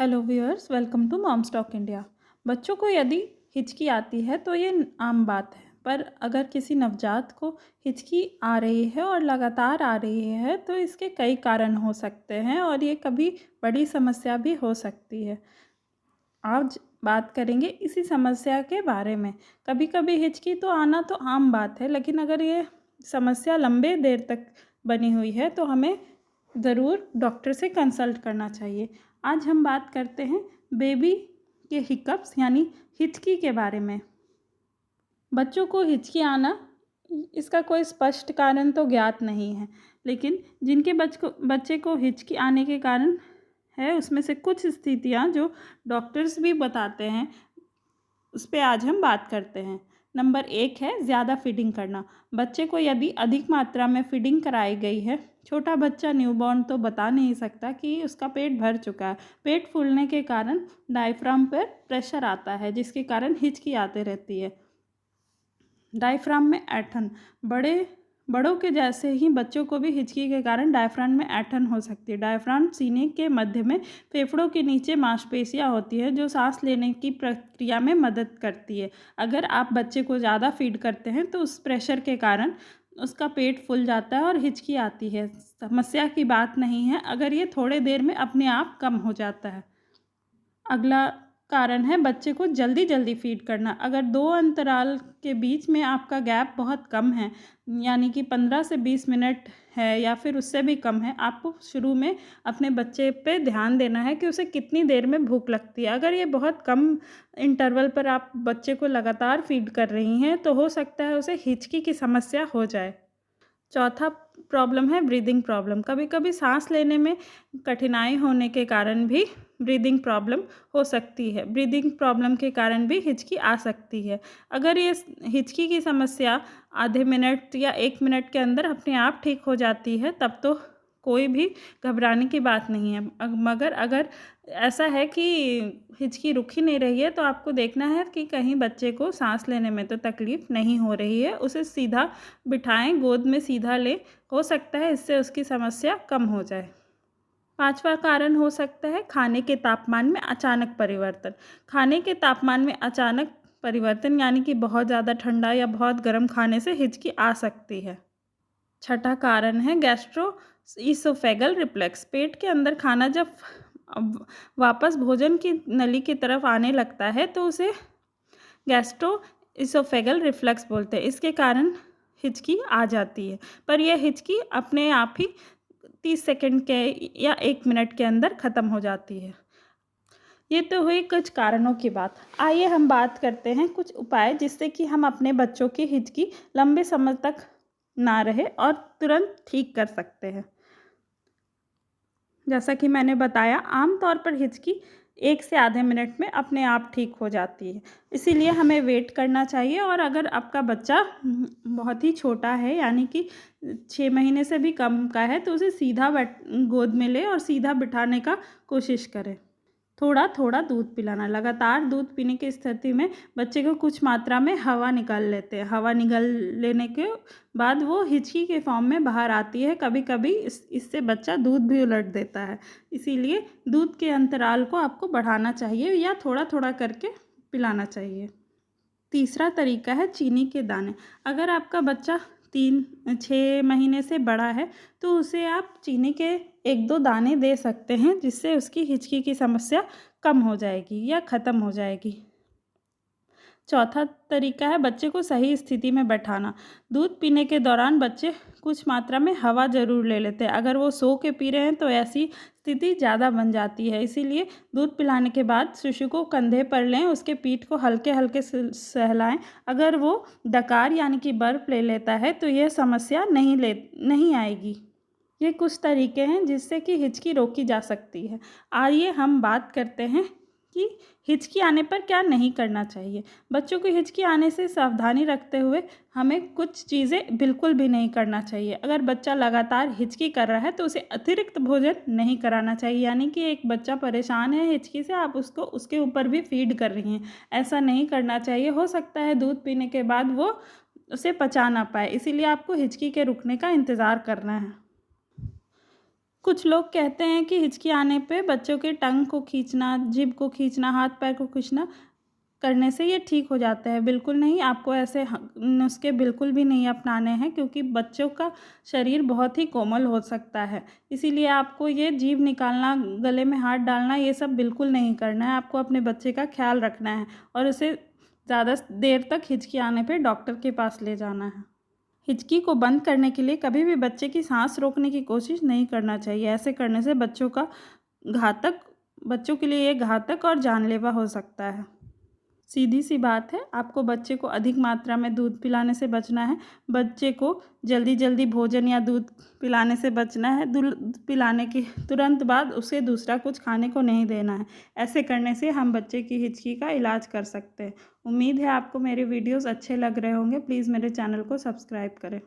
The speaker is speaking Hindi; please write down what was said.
Hello viewers, welcome to Moms Talk India. बच्चों को यदि हिचकी आती है तो ये आम बात है, पर अगर किसी नवजात को हिचकी आ रही है और लगातार आ रही है तो इसके कई कारण हो सकते हैं और ये कभी बड़ी समस्या भी हो सकती है। आज बात करेंगे इसी समस्या के बारे में। कभी कभी हिचकी तो आना तो आम बात है, लेकिन अगर ये समस्या लंबे देर तक बनी हुई है तो हमें ज़रूर डॉक्टर से कंसल्ट करना चाहिए। आज हम बात करते हैं बेबी के हिकअप्स यानी हिचकी के बारे में। बच्चों को हिचकी आना, इसका कोई स्पष्ट कारण तो ज्ञात नहीं है, लेकिन जिनके बच्चे को हिचकी आने के कारण है उसमें से कुछ स्थितियां जो डॉक्टर्स भी बताते हैं, उस पर आज हम बात करते हैं। नंबर 1 है ज़्यादा फीडिंग करना। बच्चे को यदि अधिक मात्रा में फीडिंग कराई गई है, छोटा बच्चा न्यूबॉर्न तो बता नहीं सकता कि उसका पेट भर चुका है। पेट फूलने के कारण डायफ्राम पर प्रेशर आता है, जिसके कारण हिचकी आते रहती है। डायफ्राम में ऐंठन, बड़ों के जैसे ही बच्चों को भी हिचकी के कारण डायफ्राम में ऐंठन हो सकती है। डायफ्राम सीने के मध्य में फेफड़ों के नीचे मांसपेशियां होती है जो सांस लेने की प्रक्रिया में मदद करती है। अगर आप बच्चे को ज़्यादा फीड करते हैं तो उस प्रेशर के कारण उसका पेट फूल जाता है और हिचकी आती है। समस्या की बात नहीं है अगर ये थोड़े देर में अपने आप कम हो जाता है। अगला कारण है बच्चे को जल्दी जल्दी फीड करना। अगर दो अंतराल के बीच में आपका गैप बहुत कम है, यानी कि 15 से 20 मिनट है या फिर उससे भी कम है, आपको शुरू में अपने बच्चे पे ध्यान देना है कि उसे कितनी देर में भूख लगती है। अगर ये बहुत कम इंटरवल पर आप बच्चे को लगातार फीड कर रही हैं तो हो सकता है उसे हिचकी की समस्या हो जाए। चौथा प्रॉब्लम है ब्रीदिंग प्रॉब्लम। कभी कभी सांस लेने में कठिनाई होने के कारण भी ब्रीदिंग प्रॉब्लम हो सकती है। ब्रीदिंग प्रॉब्लम के कारण भी हिचकी आ सकती है। अगर ये हिचकी की समस्या आधे मिनट या 1 मिनट के अंदर अपने आप ठीक हो जाती है तब तो कोई भी घबराने की बात नहीं है। मगर अगर ऐसा है कि हिचकी रुक ही नहीं रही है तो आपको देखना है कि कहीं बच्चे को सांस लेने में तो तकलीफ़ नहीं हो रही है। उसे सीधा बिठाएं, गोद में सीधा लें, हो सकता है इससे उसकी समस्या कम हो जाए। पांचवा कारण हो सकता है खाने के तापमान में अचानक परिवर्तन। खाने के तापमान में अचानक परिवर्तन यानी कि बहुत ज़्यादा ठंडा या बहुत गर्म खाने से हिचकी आ सकती है। छठा कारण है गैस्ट्रो ईसोफेगल रिफ्लेक्स। पेट के अंदर खाना जब वापस भोजन की नली की तरफ आने लगता है तो उसे गैस्ट्रो ईसोफेगल रिफ्लेक्स बोलते हैं। इसके कारण हिचकी आ जाती है, पर यह हिचकी अपने आप ही 30 सेकंड के या 1 मिनट के अंदर ख़त्म हो जाती है। ये तो हुई कुछ कारणों की बात। आइए हम बात करते हैं कुछ उपाय जिससे कि हम अपने बच्चों की हिचकी लंबे समय तक ना रहे और तुरंत ठीक कर सकते हैं। जैसा कि मैंने बताया, आम तौर पर हिचकी 1 से आधे मिनट में अपने आप ठीक हो जाती है, इसीलिए हमें वेट करना चाहिए। और अगर आपका बच्चा बहुत ही छोटा है, यानी कि 6 महीने से भी कम का है, तो उसे सीधा गोद में ले और सीधा बिठाने का कोशिश करें। थोड़ा थोड़ा दूध पिलाना। लगातार दूध पीने की स्थिति में बच्चे को कुछ मात्रा में हवा निकाल लेते हैं। हवा निकाल लेने के बाद वो हिचकी के फॉर्म में बाहर आती है। कभी कभी इससे बच्चा दूध भी उलट देता है, इसीलिए दूध के अंतराल को आपको बढ़ाना चाहिए या थोड़ा थोड़ा करके पिलाना चाहिए। तीसरा तरीका है चीनी के दाने। अगर आपका बच्चा 6 महीने से बड़ा है तो उसे आप चीनी के 1-2 दाने दे सकते हैं, जिससे उसकी हिचकी की समस्या कम हो जाएगी या ख़त्म हो जाएगी। चौथा तरीका है बच्चे को सही स्थिति में बैठाना। दूध पीने के दौरान बच्चे कुछ मात्रा में हवा ज़रूर ले लेते हैं। अगर वो सो के पी रहे हैं तो ऐसी स्थिति ज़्यादा बन जाती है, इसीलिए दूध पिलाने के बाद शिशु को कंधे पर लें, उसके पीठ को हल्के हल्के सहलाएं। अगर वो डकार यानी कि बर्फ ले लेता है तो यह समस्या नहीं आएगी। ये कुछ तरीके हैं जिससे कि हिचकी रोकी जा सकती है। आइए हम बात करते हैं कि हिचकी आने पर क्या नहीं करना चाहिए। बच्चों को हिचकी आने से सावधानी रखते हुए हमें कुछ चीज़ें बिल्कुल भी नहीं करना चाहिए। अगर बच्चा लगातार हिचकी कर रहा है तो उसे अतिरिक्त भोजन नहीं कराना चाहिए, यानी कि एक बच्चा परेशान है हिचकी से, आप उसको उसके ऊपर भी फीड कर रही हैं, ऐसा नहीं करना चाहिए। हो सकता है दूध पीने के बाद वो उसे पचा ना पाए, इसीलिए आपको हिचकी के रुकने का इंतज़ार करना है। कुछ लोग कहते हैं कि हिचकी आने पे बच्चों के टंग को खींचना, जिभ को खींचना, हाथ पैर को खींचना करने से ये ठीक हो जाता है। बिल्कुल नहीं, आपको ऐसे नुस्खे बिल्कुल भी नहीं अपनाने हैं, क्योंकि बच्चों का शरीर बहुत ही कोमल हो सकता है। इसीलिए आपको ये जीभ निकालना, गले में हाथ डालना, ये सब बिल्कुल नहीं करना है। आपको अपने बच्चे का ख्याल रखना है और उसे ज़्यादा देर तक हिचकी आने पे डॉक्टर के पास ले जाना है। हिचकी को बंद करने के लिए कभी भी बच्चे की सांस रोकने की कोशिश नहीं करना चाहिए। ऐसे करने से बच्चों के लिए ये घातक और जानलेवा हो सकता है। सीधी सी बात है, आपको बच्चे को अधिक मात्रा में दूध पिलाने से बचना है। बच्चे को जल्दी जल्दी भोजन या दूध पिलाने से बचना है। दूध पिलाने के तुरंत बाद उसे दूसरा कुछ खाने को नहीं देना है। ऐसे करने से हम बच्चे की हिचकी का इलाज कर सकते हैं। उम्मीद है आपको मेरे वीडियोस अच्छे लग रहे होंगे। प्लीज़ मेरे चैनल को सब्सक्राइब करें।